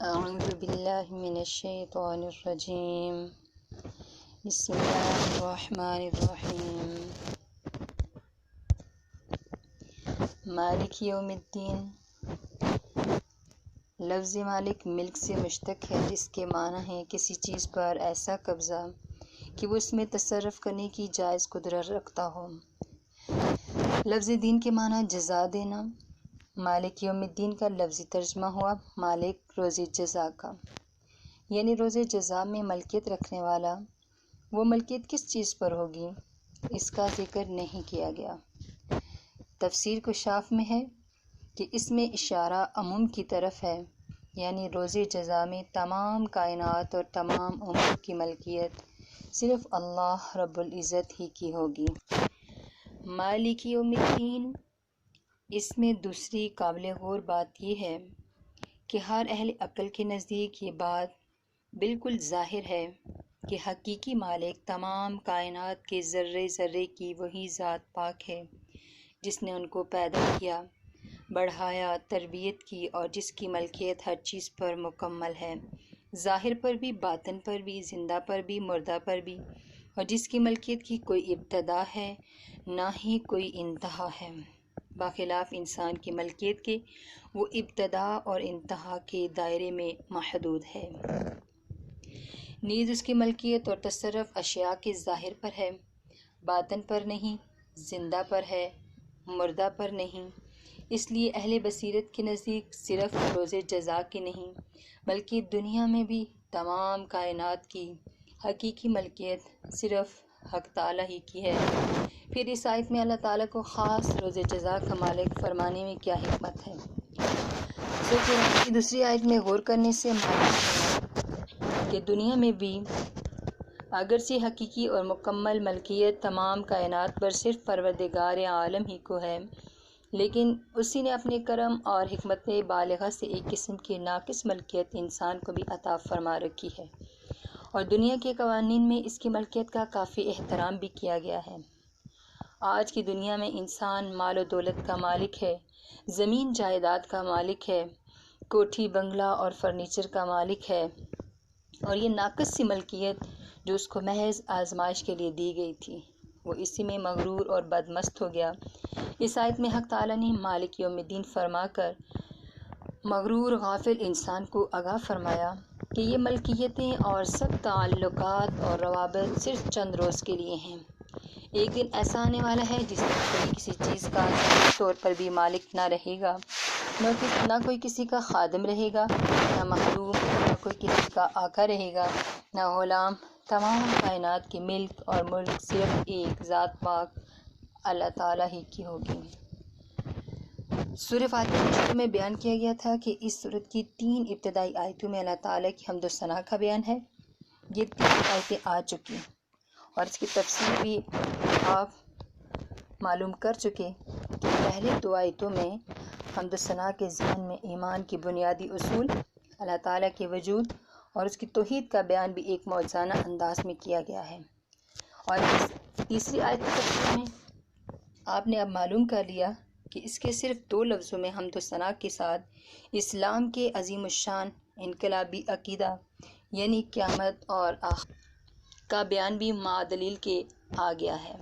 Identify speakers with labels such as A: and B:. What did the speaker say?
A: اعوذ باللہ من الشیطان الرجیم بسم اللہ الرحمن الرحیم مالک یوم الدین۔ لفظ مالک ملک سے مشتق ہے، جس کے معنی ہے کسی چیز پر ایسا قبضہ کہ وہ اس میں تصرف کرنے کی جائز قدرت رکھتا ہو۔ لفظ دین کے معنی جزا دینا۔ مالک یوم الدین کا لفظی ترجمہ ہوا مالک روز جزا کا، یعنی روز جزا میں ملکیت رکھنے والا۔ وہ ملکیت کس چیز پر ہوگی، اس کا ذکر نہیں کیا گیا۔ تفسیر کشاف میں ہے کہ اس میں اشارہ عموم کی طرف ہے، یعنی روز جزا میں تمام کائنات اور تمام امور کی ملکیت صرف اللہ رب العزت ہی کی ہوگی۔ مالک یوم الدین، اس میں دوسری قابل غور بات یہ ہے کہ ہر اہل عقل کے نزدیک یہ بات بالکل ظاہر ہے کہ حقیقی مالک تمام کائنات کے ذرے ذرے کی وہی ذات پاک ہے، جس نے ان کو پیدا کیا، بڑھایا، تربیت کی، اور جس کی ملکیت ہر چیز پر مکمل ہے، ظاہر پر بھی، باطن پر بھی، زندہ پر بھی، مردہ پر بھی، اور جس کی ملکیت کی کوئی ابتدا ہے نہ ہی کوئی انتہا ہے، بخلاف انسان کی ملکیت کے وہ ابتدا اور انتہا کے دائرے میں محدود ہے۔ نیز اس کی ملکیت اور تصرف اشیاء کے ظاہر پر ہے، باطن پر نہیں، زندہ پر ہے، مردہ پر نہیں۔ اس لیے اہل بصیرت کے نزدیک صرف روز جزا کی نہیں، بلکہ دنیا میں بھی تمام کائنات کی حقیقی ملکیت صرف حق تعالیٰ ہی کی ہے۔ پھر اس آیت میں اللہ تعالیٰ کو خاص روز جزا کا مالک فرمانے میں کیا حکمت ہے؟ سورۃ قرآن کی دوسری آیت میں غور کرنے سے معلوم ہوا کہ دنیا میں بھی اگرچہ حقیقی اور مکمل ملکیت تمام کائنات پر صرف پروردگار عالم ہی کو ہے، لیکن اسی نے اپنے کرم اور حکمت بالغہ سے ایک قسم کی ناقص ملکیت انسان کو بھی عطا فرما رکھی ہے، اور دنیا کے قوانین میں اس کی ملکیت کا کافی احترام بھی کیا گیا ہے۔ آج کی دنیا میں انسان مال و دولت کا مالک ہے، زمین جائیداد کا مالک ہے، کوٹھی بنگلہ اور فرنیچر کا مالک ہے، اور یہ ناقص سی ملکیت جو اس کو محض آزمائش کے لیے دی گئی تھی، وہ اسی میں مغرور اور بدمست ہو گیا۔ اس آیت میں حق تعالیٰ نے مالک یوم الدین فرما کر مغرور غافل انسان کو آگاہ فرمایا کہ یہ ملکیتیں اور سب تعلقات اور روابط صرف چند روز کے لیے ہیں۔ ایک دن ایسا آنے والا ہے جس میں کوئی کسی چیز کا ذاتی طور پر بھی مالک نہ رہے گا، نہ کوئی کسی کا خادم رہے گا، نہ مخلوق، نہ کوئی کسی کا آقا رہے گا، نہ غلام۔ تمام کائنات کی ملک اور ملک صرف ایک ذات پاک اللہ تعالیٰ ہی کی ہوگی۔ سورہ فاتحہ کے شروع میں بیان کیا گیا تھا کہ اس سورت کی 3 ابتدائی آیتوں میں اللہ تعالیٰ کی حمد و ثنا کا بیان ہے۔ یہ 3 آیتیں آ چکی اور اس کی تفسیر بھی آپ معلوم کر چکے کہ پہلے 2 آیتوں میں حمد و ثنا کے ذہن میں ایمان کی بنیادی اصول، اللہ تعالیٰ کے وجود اور اس کی توحید کا بیان بھی ایک موزانہ انداز میں کیا گیا ہے، اور اس تیسری آیت کی تفسیر میں آپ نے اب معلوم کر لیا کہ اس کے صرف 2 لفظوں میں حمد و ثنا کے ساتھ اسلام کے عظیم الشان انقلابی عقیدہ یعنی قیامت اور آخرت کا بیان بھی مع دلیل کے آ گیا ہے۔